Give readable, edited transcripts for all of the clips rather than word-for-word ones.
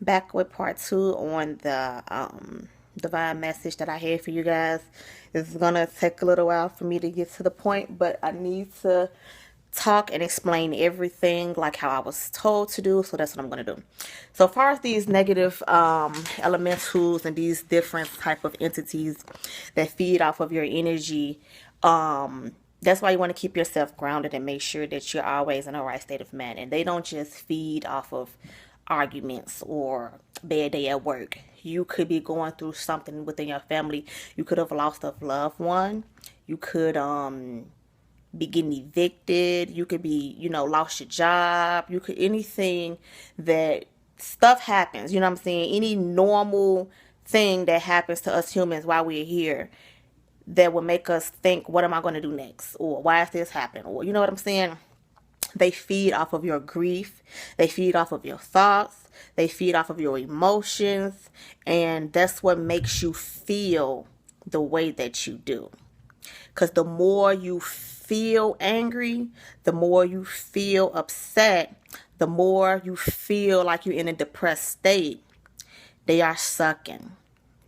Back with part two on the divine message that I had for you guys. It's gonna take a little while for me to get to the point, but I need to talk and explain everything like how I was told to do, so that's what I'm gonna do. So far as these negative elementals and these different type of entities that feed off of your energy, that's why you want to keep yourself grounded and make sure that you're always in the right state of mind. And they don't just feed off of arguments or bad day at work. You could be going through something within your family. You could have lost a loved one. You could be getting evicted. You could be, lost your job. You could anything that stuff happens. You know what I'm saying? Any normal thing that happens to us humans while we're here that will make us think, what am I going to do next? Or why is this happening? Or, you know what I'm saying? They feed off of your grief. They feed off of your thoughts. They feed off of your emotions. And that's what makes you feel the way that you do. Because the more you feel angry, the more you feel upset, the more you feel like you're in a depressed state, they are sucking.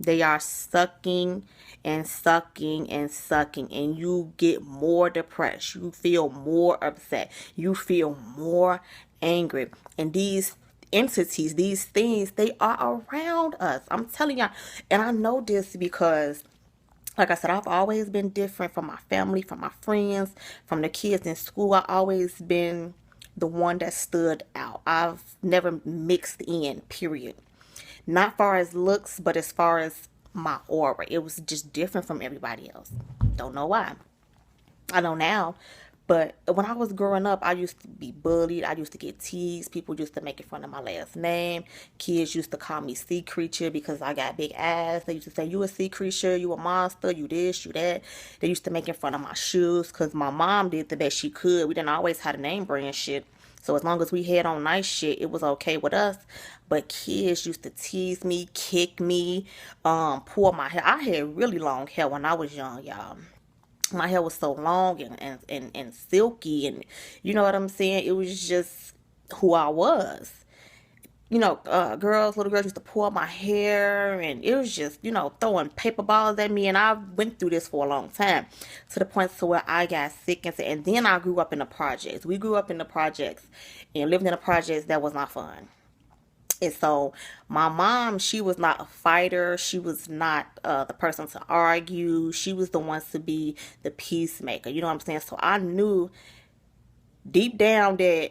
They are sucking and sucking and sucking, and you get more depressed. You feel more upset. You feel more angry. And these entities, these things, they are around us. I'm telling y'all. And I know this because, like I said, I've always been different from my family, from my friends, from the kids in school. I always been the one that stood out. I've never mixed in, period. Not far as looks, but as far as my aura. It was just different from everybody else. Don't know why. I know now. But when I was growing up, I used to be bullied. I used to get teased. People used to make fun of my last name. Kids used to call me sea creature because I got big ass. They used to say, you a sea creature, you a monster, you this, you that. They used to make fun of my shoes because my mom did the best she could. We didn't always have a name brand shit. So as long as we had on nice shit, it was okay with us. But kids used to tease me, kick me, pull my hair. I had really long hair when I was young, y'all. My hair was so long and silky, and you know what I'm saying? It was just who I was. Little girls used to pull my hair, and it was just, throwing paper balls at me. And I went through this for a long time to the point to where I got sick and sick. And then I grew up in the projects. We grew up in the projects and lived in the projects that was not fun. And so my mom, she was not a fighter. She was not the person to argue. She was the one to be the peacemaker. You know what I'm saying? So I knew deep down that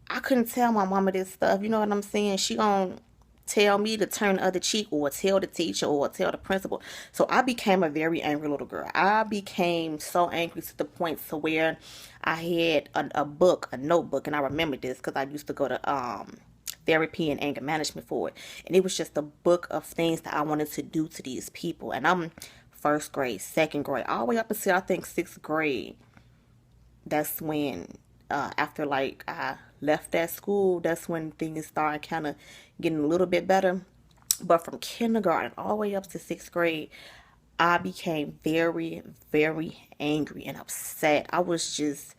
I couldn't tell my mama this stuff. You know what I'm saying? She gonna tell me to turn the other cheek or tell the teacher or tell the principal. So I became a very angry little girl. I became so angry to the point to where I had a notebook, and I remember this because I used to go to therapy and anger management for it. And it was just a book of things that I wanted to do to these people. And I'm first grade, second grade, all the way up until I think sixth grade. That's when, after like I left that school, that's when things started kind of getting a little bit better. But from kindergarten all the way up to sixth grade, I became very, very angry and upset. I was just,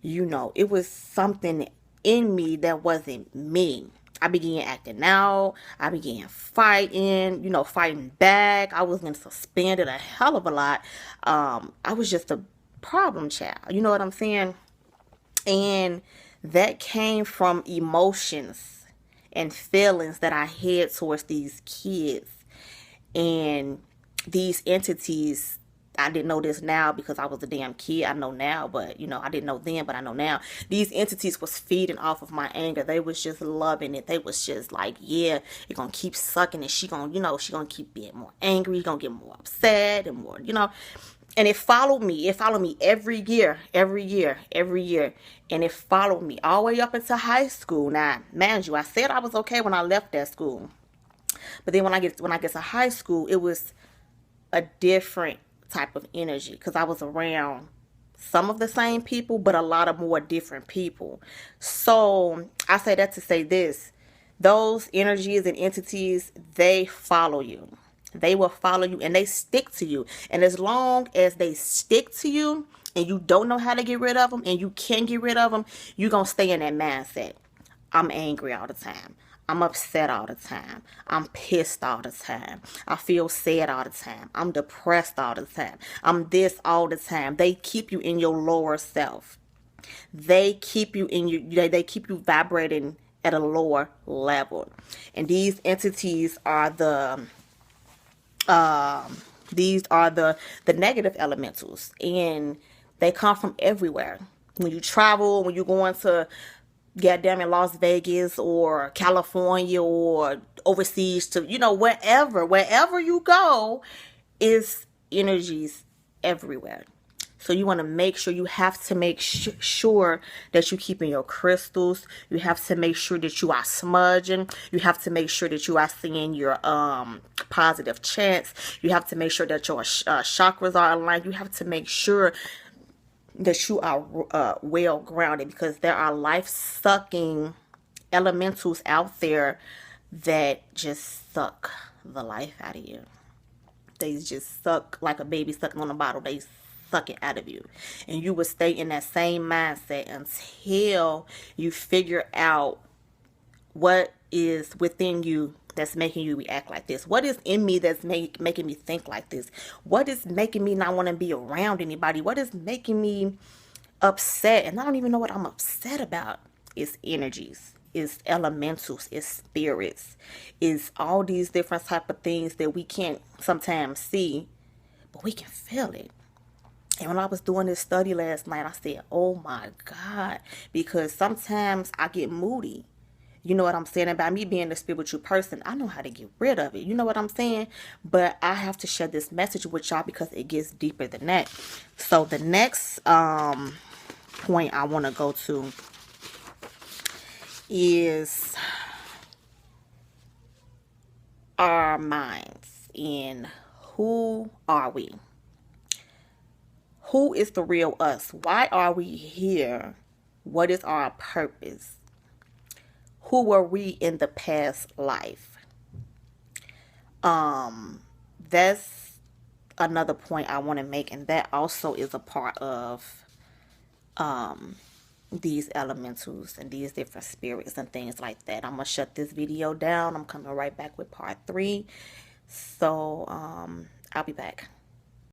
it was something in me that wasn't me. I began acting out. I began fighting, fighting back. I was getting suspended a hell of a lot. I was just a problem child. You know what I'm saying? And that came from emotions and feelings that I had towards these kids. And these entities, I didn't know this now because I was a damn kid. I know now, but I didn't know then, but I know now. These entities was feeding off of my anger. They was just loving it. They was just like, yeah, you're gonna keep sucking, and she gonna keep being more angry. You're gonna get more upset and more, And it followed me. It followed me every year, every year, every year. And it followed me all the way up into high school. Now, mind you, I said I was okay when I left that school. But then when I get to high school, it was a different type of energy because I was around some of the same people, but a lot of more different people. So I say that to say this: those energies and entities, they follow you. They will follow you and they stick to you. And as long as they stick to you and you don't know how to get rid of them and you can get rid of them, you're going to stay in that mindset. I'm angry all the time. I'm upset all the time. I'm pissed all the time. I feel sad all the time. I'm depressed all the time. I'm this all the time. They keep you in your lower self. They keep you in they keep you vibrating at a lower level. And these are the negative elementals, and they come from everywhere. When you travel, when you're going to goddamn in Las Vegas or California or overseas to, wherever you go, is energies everywhere. So you want to make sure, you have to make sure that you're keeping your crystals. You have to make sure that you are smudging. You have to make sure that you are seeing your positive chants. You have to make sure that your chakras are aligned. You have to make sure that you are well grounded, because there are life-sucking elementals out there that just suck the life out of you. They just suck like a baby sucking on a bottle. They suck it out of you. And you will stay in that same mindset until you figure out what is within you that's making you react like this. What is in me that's making me think like this? What is making me not want to be around anybody? What is making me upset? And I don't even know what I'm upset about. It's energies. It's elementals. It's spirits. It's all these different type of things that we can't sometimes see, but we can feel it. And when I was doing this study last night, I said, oh my God, because sometimes I get moody. You know what I'm saying? About me being a spiritual person, I know how to get rid of it. You know what I'm saying? But I have to share this message with y'all because it gets deeper than that. So the next point I want to go to is our minds. And who are we? Who is the real us? Why are we here? What is our purpose? Who were we in the past life? That's another point I want to make, and that also is a part of these elementals and these different spirits and things like that. I'm gonna shut this video down. I'm coming right back with part 3. So I'll be back.